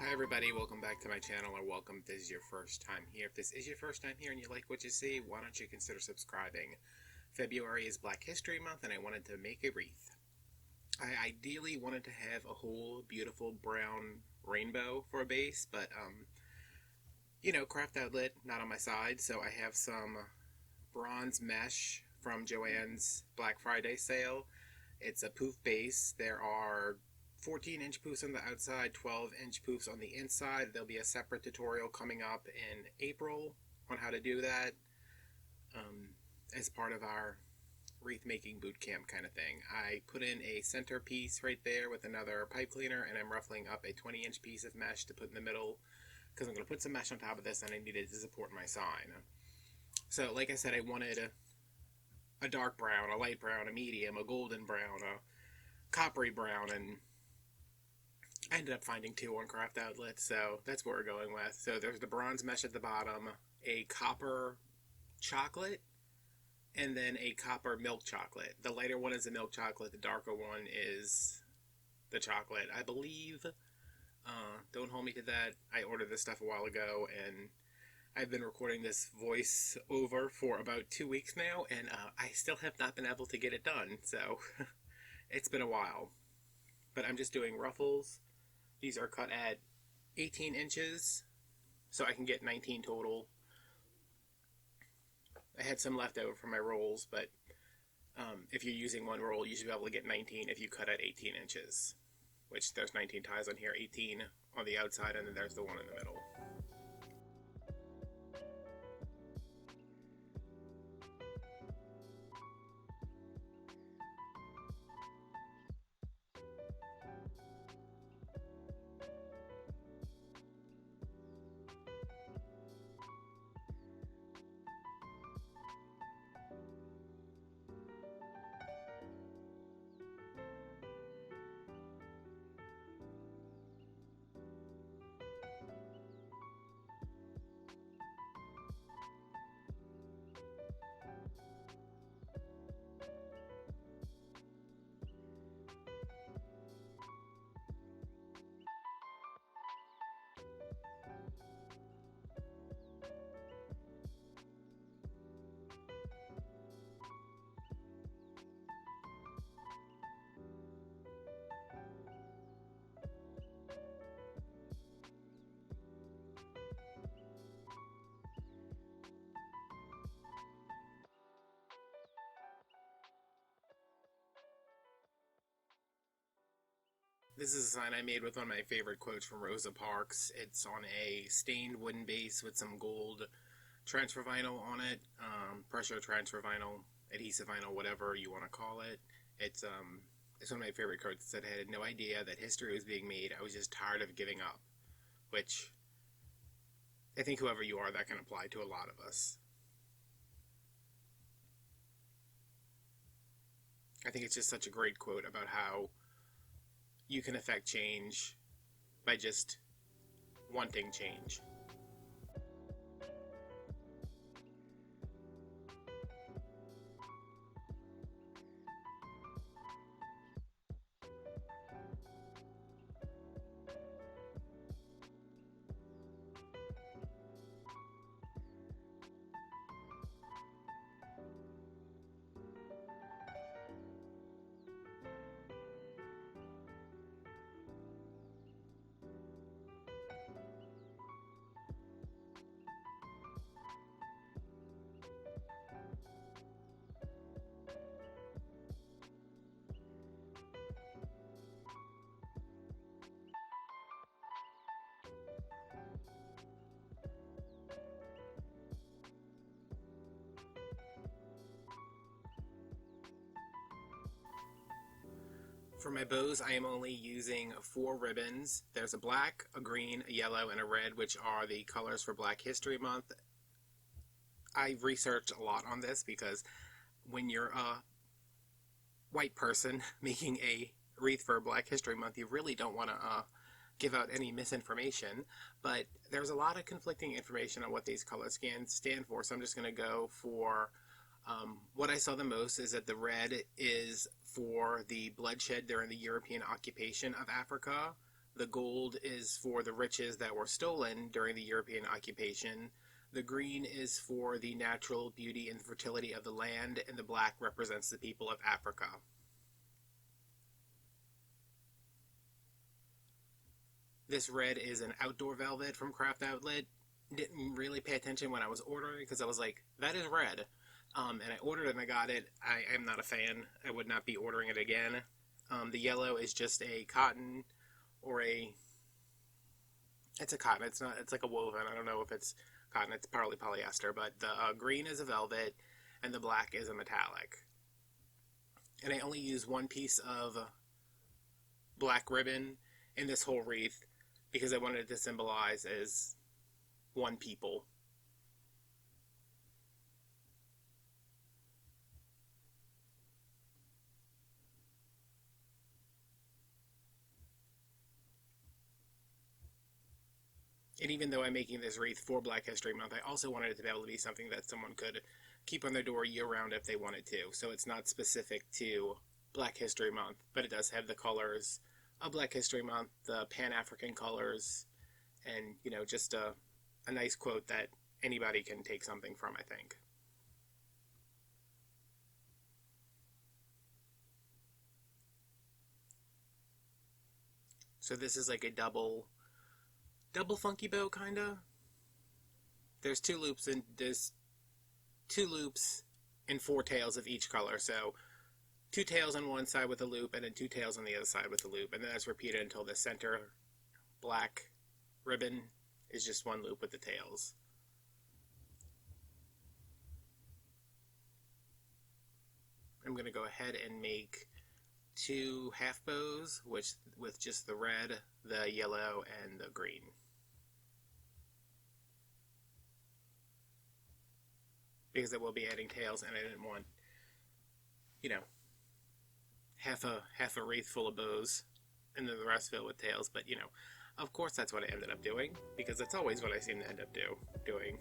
Hi everybody, welcome back to my channel, or welcome if this is your first time here. If this is your first time here and you like what you see, why don't you consider subscribing. February is Black History Month and I wanted to make a wreath. I ideally wanted to have a whole beautiful brown rainbow for a base, but craft outlet not on my side, so I have some bronze mesh from Joann's Black Friday sale. It's a poof base. There are 14-inch poofs on the outside, 12-inch poofs on the inside. There'll be a separate tutorial coming up in April on how to do that as part of our wreath making boot camp kind of thing. I put in a center piece right there with another pipe cleaner, and I'm ruffling up a 20-inch piece of mesh to put in the middle because I'm going to put some mesh on top of this and I need it to support my sign. So like I said, I wanted a dark brown, a light brown, a medium, a golden brown, a coppery brown, and I ended up finding two on Craft Outlet, so that's what we're going with. So there's the bronze mesh at the bottom, a copper chocolate, and then a copper milk chocolate. The lighter one is the milk chocolate, the darker one is the chocolate. I believe, don't hold me to that, I ordered this stuff a while ago, and I've been recording this voice over for about 2 weeks now, and I still have not been able to get it done, so it's been a while. But I'm just doing ruffles. These are cut at 18 inches, so I can get 19 total. I had some left over from my rolls, but if you're using one roll, you should be able to get 19 if you cut at 18 inches, which there's 19 ties on here, 18 on the outside, and then there's the one in the middle. This is a sign I made with one of my favorite quotes from Rosa Parks. It's on a stained wooden base with some gold transfer vinyl on it, pressure transfer vinyl, adhesive vinyl, whatever you want to call it. It's one of my favorite quotes. It said, I had no idea that history was being made. I was just tired of giving up. Which, I think whoever you are, that can apply to a lot of us. I think it's just such a great quote about how you can affect change by just wanting change. For my bows, I am only using 4 ribbons. There's a black, a green, a yellow, and a red, which are the colors for Black History Month. I've researched a lot on this because when you're a white person making a wreath for Black History Month, you really don't want to give out any misinformation, but there's a lot of conflicting information on what these colors stand for, so I'm just going to go for what I saw the most is that the red is for the bloodshed during the European occupation of Africa. The gold is for the riches that were stolen during the European occupation. The green is for the natural beauty and fertility of the land, and the black represents the people of Africa. This red is an outdoor velvet from Craft Outlet. Didn't really pay attention when I was ordering because I was like, that is red. And I ordered it and I got it. I am not a fan. I would not be ordering it again. The yellow is just a cotton or it's a cotton. It's not, it's like a woven. I don't know if it's cotton. It's partly polyester, but the green is a velvet and the black is a metallic. And I only use one piece of black ribbon in this whole wreath because I wanted it to symbolize as one people. And even though I'm making this wreath for Black History Month, I also wanted it to be able to be something that someone could keep on their door year-round if they wanted to. So it's not specific to Black History Month, but it does have the colors of Black History Month, the Pan-African colors, and, you know, just a nice quote that anybody can take something from, I think. So this is like a double funky bow, kinda. There's two loops and 4 tails of each color, so 2 tails on one side with a loop and then 2 tails on the other side with a loop, and then that's repeated until the center black ribbon is just one loop with the tails. I'm going to go ahead and make 2 half bows with just the red, the yellow, and the green. Because I will be adding tails, and I didn't want, you know, half a wreath full of bows and then the rest filled with tails, but, you know, of course that's what I ended up doing, because that's always what I seem to end up doing.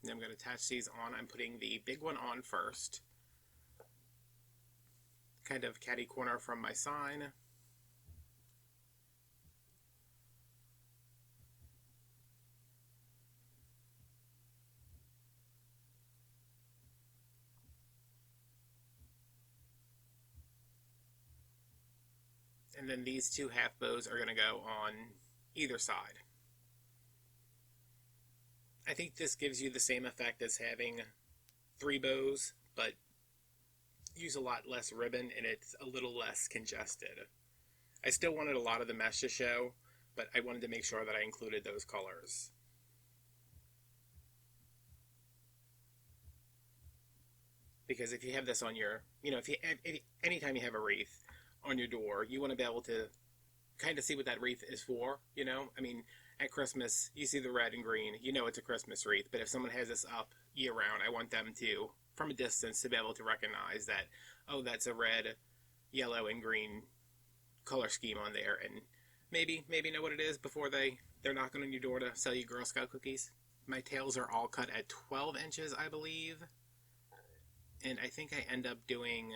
And I'm going to attach these on. I'm putting the big one on first. Kind of catty corner from my sign. And then these 2 half bows are going to go on either side. I think this gives you the same effect as having 3 bows, but use a lot less ribbon and it's a little less congested. I still wanted a lot of the mesh to show, but I wanted to make sure that I included those colors. Because if you have this on your, you know, anytime you have a wreath on your door, you want to be able to kind of see what that wreath is for, you know? I mean, at Christmas, you see the red and green, you know it's a Christmas wreath, but if someone has this up year-round, I want them to, from a distance, to be able to recognize that, oh, that's a red, yellow, and green color scheme on there, and maybe know what it is before they're knocking on your door to sell you Girl Scout cookies. My tails are all cut at 12 inches, I believe, and I think I end up doing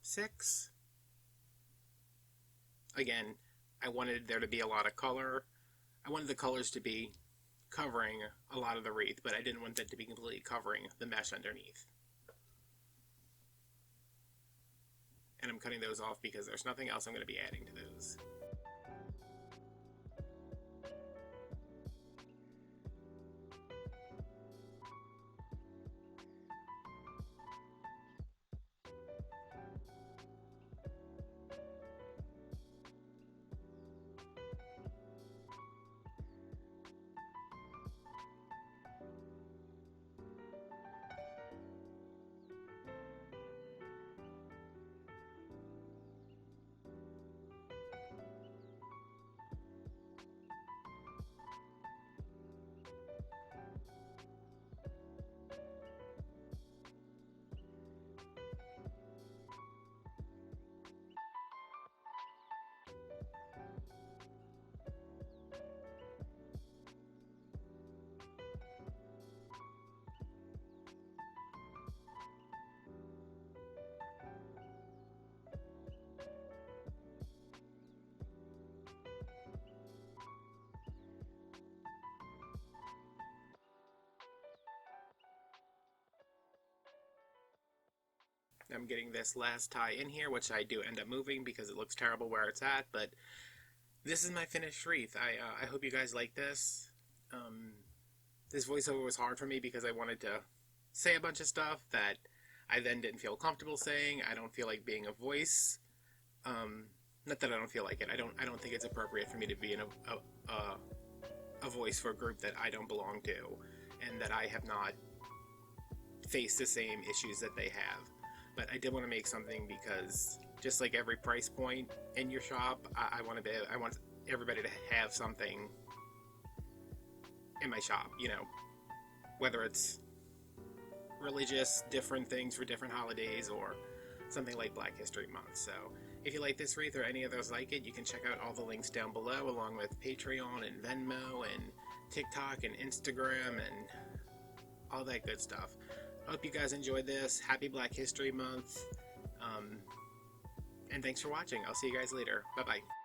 6. Again, I wanted there to be a lot of color. I wanted the colors to be covering a lot of the wreath, but I didn't want that to be completely covering the mesh underneath. And I'm cutting those off because there's nothing else I'm going to be adding to those. I'm getting this last tie in here, which I do end up moving because it looks terrible where it's at, but this is my finished wreath. I hope you guys like this. This voiceover was hard for me because I wanted to say a bunch of stuff that I then didn't feel comfortable saying. I don't feel like being a voice. Not that I don't feel like it. I don't think it's appropriate for me to be in a voice for a group that I don't belong to, and that I have not faced the same issues that they have. But I did want to make something because just like every price point in your shop, I want everybody to have something in my shop, you know, whether it's religious, different things for different holidays, or something like Black History Month. So if you like this wreath or any of those like it, you can check out all the links down below, along with Patreon and Venmo and TikTok and Instagram and all that good stuff. Hope you guys enjoyed this. Happy Black History Month. And thanks for watching. I'll see you guys later. Bye-bye.